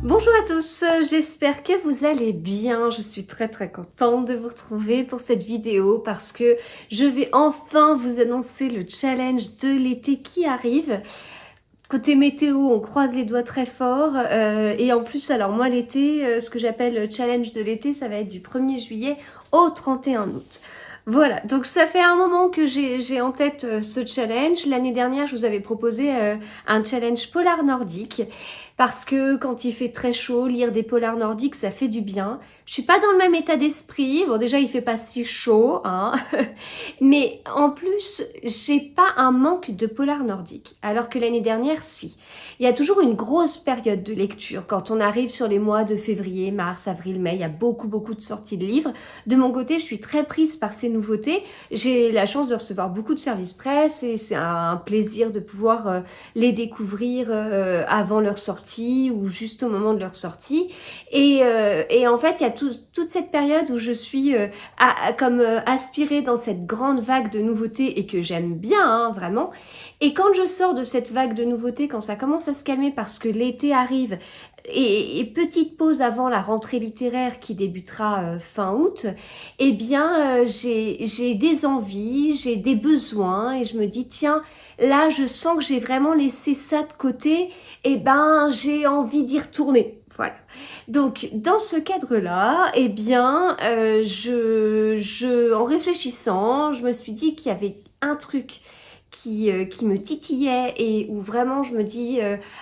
Bonjour à tous, j'espère que vous allez bien. Je suis très contente de vous retrouver pour cette vidéo parce que je vais enfin vous annoncer le challenge de l'été qui arrive. Côté météo, on croise les doigts très fort et en plus, alors moi l'été, ce que j'appelle le challenge de l'été, ça va être du 1er juillet au 31 août. Voilà, donc ça fait un moment que j'ai en tête ce challenge. L'année dernière, je vous avais proposé un challenge polar nordique parce que quand il fait très chaud, lire des polars nordiques, ça fait du bien. Je suis pas dans le même état d'esprit. Bon, déjà, il fait pas si chaud, hein. Mais en plus, j'ai pas un manque de polars nordiques, alors que l'année dernière, si. Il y a toujours une grosse période de lecture. Quand on arrive sur les mois de février, mars, avril, mai, il y a beaucoup de sorties de livres. De mon côté, je suis très prise par ces nouveautés. J'ai la chance de recevoir beaucoup de services presse et c'est un plaisir de pouvoir les découvrir avant leur sortie ou juste au moment de leur sortie. Et en fait, il y a toute cette période où je suis comme aspirée dans cette grande vague de nouveautés et que j'aime bien, hein, vraiment. Et quand je sors de cette vague de nouveautés, quand ça commence à se calmer parce que l'été arrive et petite pause avant la rentrée littéraire qui débutera fin août, eh bien j'ai des envies, j'ai des besoins et je me dis tiens, là je sens que j'ai vraiment laissé ça de côté, et ben j'ai envie d'y retourner. Voilà. Donc dans ce cadre-là, eh bien en réfléchissant, je me suis dit qu'il y avait un truc qui me titillait et où vraiment je me dis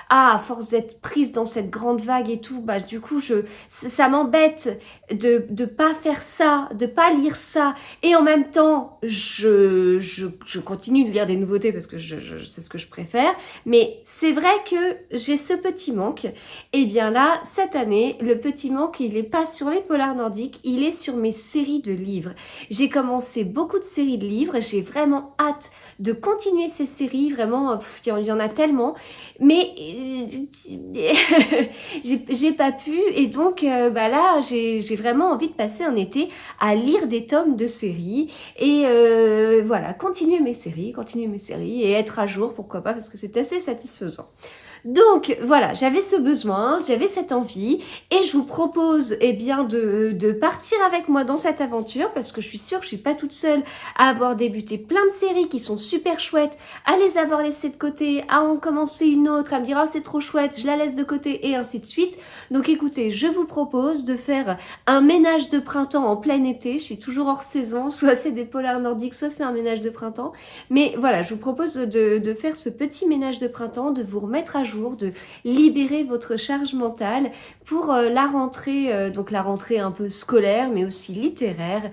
à force d'être prise dans cette grande vague et tout, bah du coup ça m'embête de pas faire ça, de pas lire ça, et en même temps je continue de lire des nouveautés parce que c'est ce que je préfère, mais c'est vrai que j'ai ce petit manque. Et bien là, cette année, le petit manque, il est pas sur les polars nordiques, il est sur mes séries de livres. J'ai commencé beaucoup de séries de livres, j'ai vraiment hâte de continuer ces séries, vraiment, il y en a tellement, mais j'ai pas pu, et donc bah là, j'ai vraiment envie de passer un été à lire des tomes de séries, et voilà, continuer mes séries, et être à jour, pourquoi pas, parce que c'est assez satisfaisant. Donc voilà, j'avais ce besoin, j'avais cette envie, et je vous propose eh bien de partir avec moi dans cette aventure, parce que je suis sûre que je suis pas toute seule à avoir débuté plein de séries qui sont super chouettes, à les avoir laissées de côté, à en commencer une autre, à me dire oh c'est trop chouette, je la laisse de côté, et ainsi de suite. Donc écoutez, je vous propose de faire un ménage de printemps en plein été. Je suis toujours hors saison, soit c'est des polars nordiques, soit c'est un ménage de printemps, mais voilà, je vous propose de faire ce petit ménage de printemps, de vous remettre à jour, de libérer votre charge mentale pour la rentrée, donc la rentrée un peu scolaire mais aussi littéraire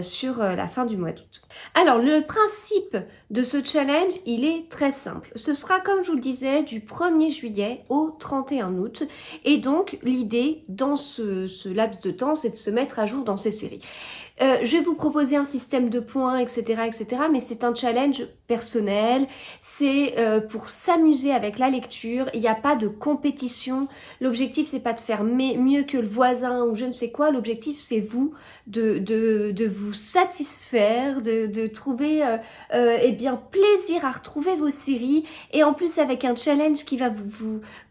sur la fin du mois d'août. Alors le principe de ce challenge, il est très simple. Ce sera, comme je vous le disais, du 1er juillet au 31 août, et donc l'idée dans ce laps de temps, c'est de se mettre à jour dans ces séries. Je vais vous proposer un système de points, etc., mais c'est un challenge personnel, c'est pour s'amuser avec la lecture, il n'y a pas de compétition, l'objectif c'est pas de faire mieux que le voisin ou je ne sais quoi, l'objectif c'est vous, de vous satisfaire, de trouver eh bien plaisir à retrouver vos séries, et en plus avec un challenge qui va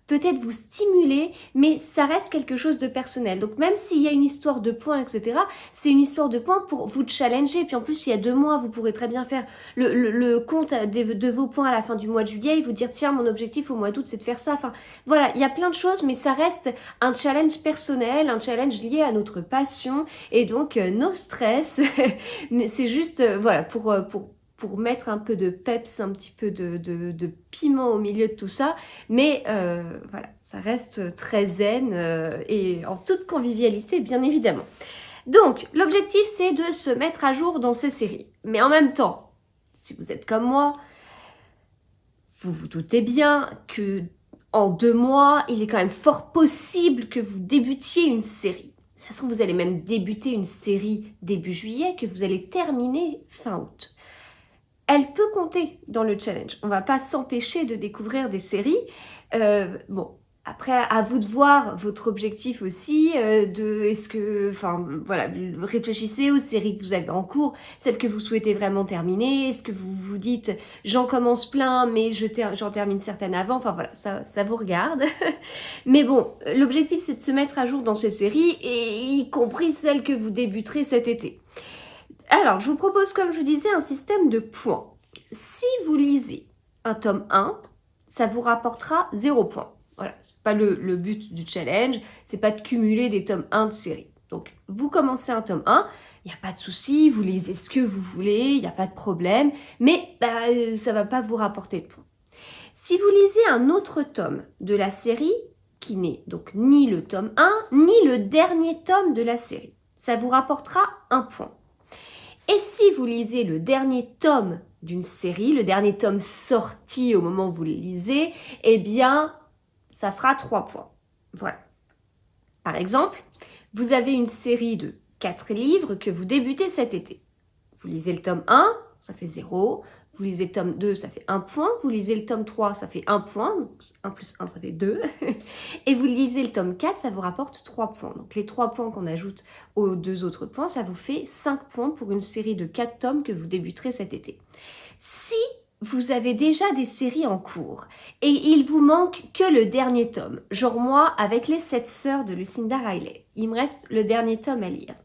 peut-être vous stimuler, mais ça reste quelque chose de personnel. Donc même s'il y a une histoire de points, etc., c'est une histoire de points pour vous challenger. Puis en plus, il y a 2 mois, vous pourrez très bien faire le compte de vos points à la fin du mois de juillet et vous dire tiens, mon objectif au mois d'août, c'est de faire ça. Enfin, voilà, il y a plein de choses, mais ça reste un challenge personnel, un challenge lié à notre passion, et donc no stress. Mais c'est juste, voilà, pour mettre un peu de peps, un petit peu de piment au milieu de tout ça. Mais voilà, ça reste très zen et en toute convivialité, bien évidemment. Donc, l'objectif, c'est de se mettre à jour dans ces séries. Mais en même temps, si vous êtes comme moi, vous vous doutez bien que en 2 mois, il est quand même fort possible que vous débutiez une série. Ça se trouve, vous allez même débuter une série début juillet, que vous allez terminer fin août. Elle peut compter dans le challenge. On ne va pas s'empêcher de découvrir des séries. Bon, Après, à vous de voir votre objectif aussi, est-ce que, enfin, voilà, vous réfléchissez aux séries que vous avez en cours, celles que vous souhaitez vraiment terminer, est-ce que vous vous dites, j'en commence plein, mais j'en termine certaines avant, enfin voilà, ça vous regarde. Mais bon, l'objectif c'est de se mettre à jour dans ces séries, et y compris celles que vous débuterez cet été. Alors, je vous propose, comme je vous disais, un système de points. Si vous lisez un tome 1, ça vous rapportera 0 points. Voilà, c'est pas le but du challenge, c'est pas de cumuler des tomes 1 de série. Donc, vous commencez un tome 1, il n'y a pas de souci, vous lisez ce que vous voulez, il n'y a pas de problème, mais ça va pas vous rapporter de points. Si vous lisez un autre tome de la série, qui n'est donc ni le tome 1, ni le dernier tome de la série, ça vous rapportera 1 point. Et si vous lisez le dernier tome d'une série, le dernier tome sorti au moment où vous le lisez, eh bien, ça fera 3 points. Voilà. Par exemple, vous avez une série de 4 livres que vous débutez cet été. Vous lisez le tome 1, ça fait 0. Vous lisez le tome 2, ça fait 1 point. Vous lisez le tome 3, ça fait 1 point. Donc 1 plus 1, ça fait 2. Et vous lisez le tome 4, ça vous rapporte 3 points. Donc les 3 points qu'on ajoute aux 2 autres points, ça vous fait 5 points pour une série de 4 tomes que vous débuterez cet été. Si vous avez déjà des séries en cours et il vous manque que le dernier tome, genre moi avec les 7 sœurs de Lucinda Riley, il me reste le dernier tome à lire.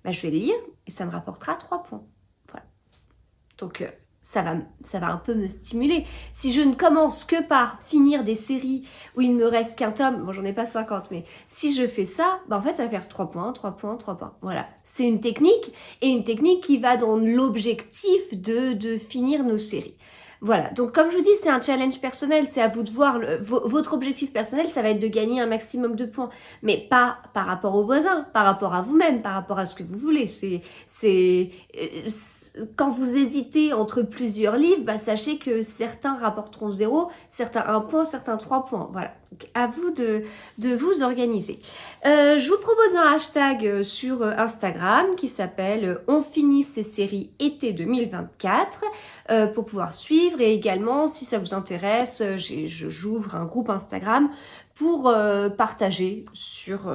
Je vais le lire et ça me rapportera 3 points. Voilà. Donc ça va un peu me stimuler. Si je ne commence que par finir des séries où il ne me reste qu'un tome, bon j'en ai pas 50, mais si je fais ça, en fait ça va faire 3 points, 3 points, 3 points. Voilà, c'est une technique, et une technique qui va dans l'objectif de finir nos séries. Voilà, donc comme je vous dis, c'est un challenge personnel, c'est à vous de voir. Votre objectif personnel, ça va être de gagner un maximum de points, mais pas par rapport aux voisins, par rapport à vous-même, par rapport à ce que vous voulez. Quand vous hésitez entre plusieurs livres, sachez que certains rapporteront 0, certains 1 point, certains 3 points. Voilà, donc à vous de vous organiser. Je vous propose un hashtag sur Instagram qui s'appelle On finit ces séries été 2024 pour pouvoir suivre, et également si ça vous intéresse, j'ouvre un groupe Instagram pour partager sur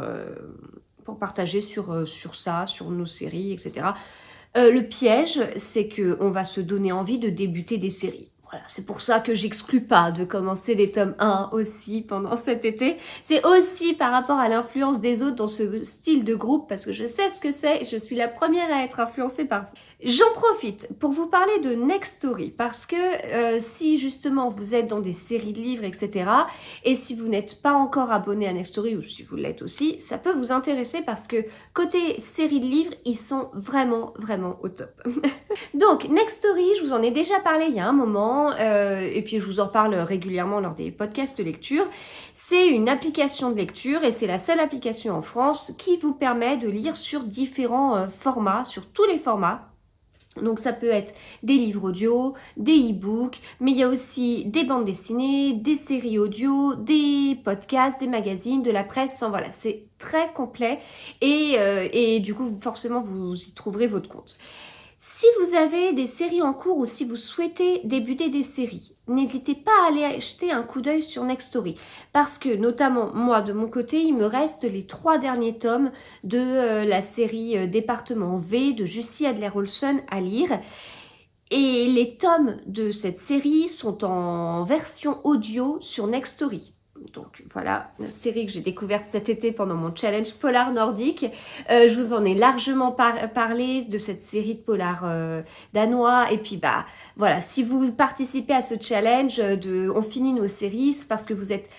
ça, sur nos séries, etc. Le piège, c'est qu'on va se donner envie de débuter des séries. Voilà, c'est pour ça que j'exclus pas de commencer des tomes 1 aussi pendant cet été. C'est aussi par rapport à l'influence des autres dans ce style de groupe, parce que je sais ce que c'est et je suis la première à être influencée par vous. J'en profite pour vous parler de Next Story, parce que si justement vous êtes dans des séries de livres, etc., et si vous n'êtes pas encore abonné à Next Story, ou si vous l'êtes aussi, ça peut vous intéresser, parce que côté séries de livres, ils sont vraiment, vraiment au top. Donc, Next Story, je vous en ai déjà parlé il y a un moment, et puis je vous en parle régulièrement lors des podcasts de lecture. C'est une application de lecture, et c'est la seule application en France qui vous permet de lire sur différents formats, sur tous les formats. Donc ça peut être des livres audio, des e-books, mais il y a aussi des bandes dessinées, des séries audio, des podcasts, des magazines, de la presse, enfin voilà, c'est très complet, et du coup forcément vous y trouverez votre compte. Si vous avez des séries en cours, ou si vous souhaitez débuter des séries, n'hésitez pas à aller jeter un coup d'œil sur Next Story, parce que notamment moi de mon côté, il me reste les 3 derniers tomes de la série Département V de Jussi Adler-Olsen à lire. Et les tomes de cette série sont en version audio sur Next Story. Donc voilà, la série que j'ai découverte cet été pendant mon challenge polar nordique. Je vous en ai largement parlé de cette série de polar danois. Et puis voilà, si vous participez à ce challenge On finit nos séries, c'est parce que vous êtes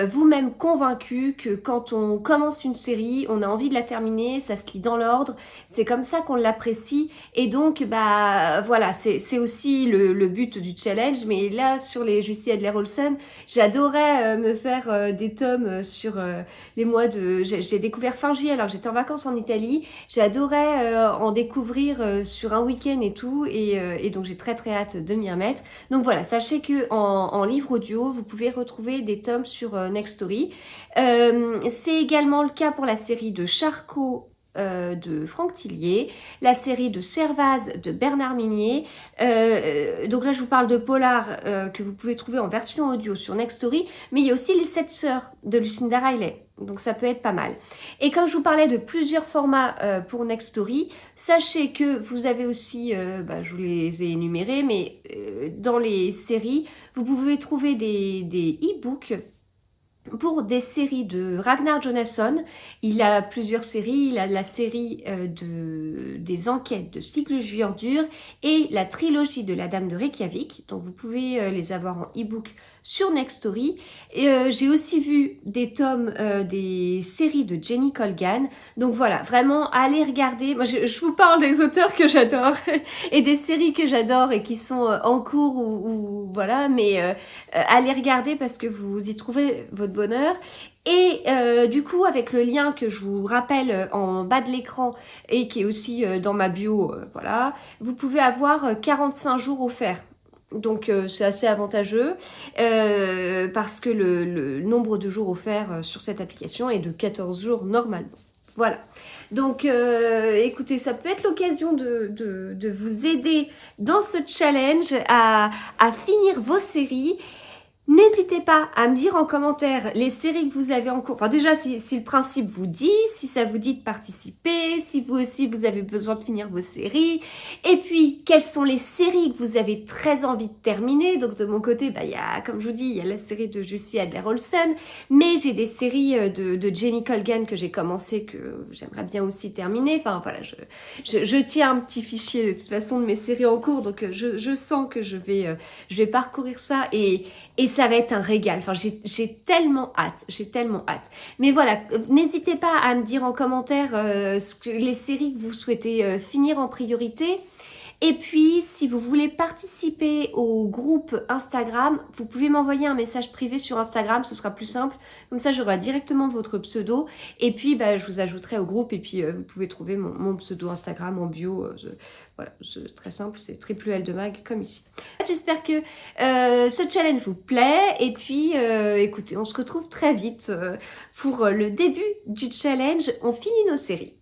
vous-même convaincu que quand on commence une série, on a envie de la terminer, ça se lit dans l'ordre, c'est comme ça qu'on l'apprécie, et donc voilà, c'est aussi le but du challenge. Mais là, sur les Jussi Adler-Olsen, j'adorais me faire des tomes sur les mois de... J'ai découvert fin juillet, alors j'étais en vacances en Italie, j'adorais en découvrir sur un week-end et tout, et donc j'ai très très hâte de m'y remettre. Donc voilà, sachez que en livre audio, vous pouvez retrouver des tomes sur Next Story. C'est également le cas pour la série de Charcot de Franck Tillier, la série de Servaz de Bernard Minier. Donc là, je vous parle de polar que vous pouvez trouver en version audio sur Nextory, mais il y a aussi Les 7 sœurs de Lucinda Riley. Donc ça peut être pas mal. Et quand je vous parlais de plusieurs formats pour Nextory, sachez que vous avez aussi, je vous les ai énumérés, mais dans les séries, vous pouvez trouver des e-books pour des séries de Ragnar Jonasson. Il a plusieurs séries, il a la série des enquêtes de Sigurd Jurdur et la trilogie de la Dame de Reykjavik, donc vous pouvez les avoir en e-book sur Nextory. J'ai aussi vu des tomes des séries de Jenny Colgan, donc voilà, vraiment allez regarder. Moi je vous parle des auteurs que j'adore et des séries que j'adore et qui sont en cours ou voilà, mais allez regarder parce que vous y trouvez votre bonheur. Et du coup, avec le lien que je vous rappelle en bas de l'écran et qui est aussi dans ma bio, voilà, vous pouvez avoir 45 jours offerts. Donc c'est assez avantageux parce que le nombre de jours offerts sur cette application est de 14 jours normalement. Voilà, donc écoutez, ça peut être l'occasion de vous aider dans ce challenge à finir vos séries. N'hésitez pas à me dire en commentaire les séries que vous avez en cours. Enfin déjà, si le principe vous dit, si ça vous dit de participer, si vous aussi vous avez besoin de finir vos séries. Et puis, quelles sont les séries que vous avez très envie de terminer. Donc de mon côté, il y a, comme je vous dis, il y a la série de Jussi Adler-Olsen. Mais j'ai des séries de Jenny Colgan que j'ai commencé, que j'aimerais bien aussi terminer. Enfin voilà, je tiens un petit fichier de toute façon de mes séries en cours. Donc je sens que je vais parcourir ça et ça va être un régal. Enfin, j'ai tellement hâte, Mais voilà, n'hésitez pas à me dire en commentaire les séries que vous souhaitez finir en priorité. Et puis, si vous voulez participer au groupe Instagram, vous pouvez m'envoyer un message privé sur Instagram, ce sera plus simple. Comme ça, j'aurai directement votre pseudo. Et puis, je vous ajouterai au groupe. Et puis, vous pouvez trouver mon pseudo Instagram en bio. Voilà, c'est très simple, c'est Triple L de Mag, comme ici. J'espère que ce challenge vous plaît. Et puis, écoutez, on se retrouve très vite pour le début du challenge. On finit nos séries.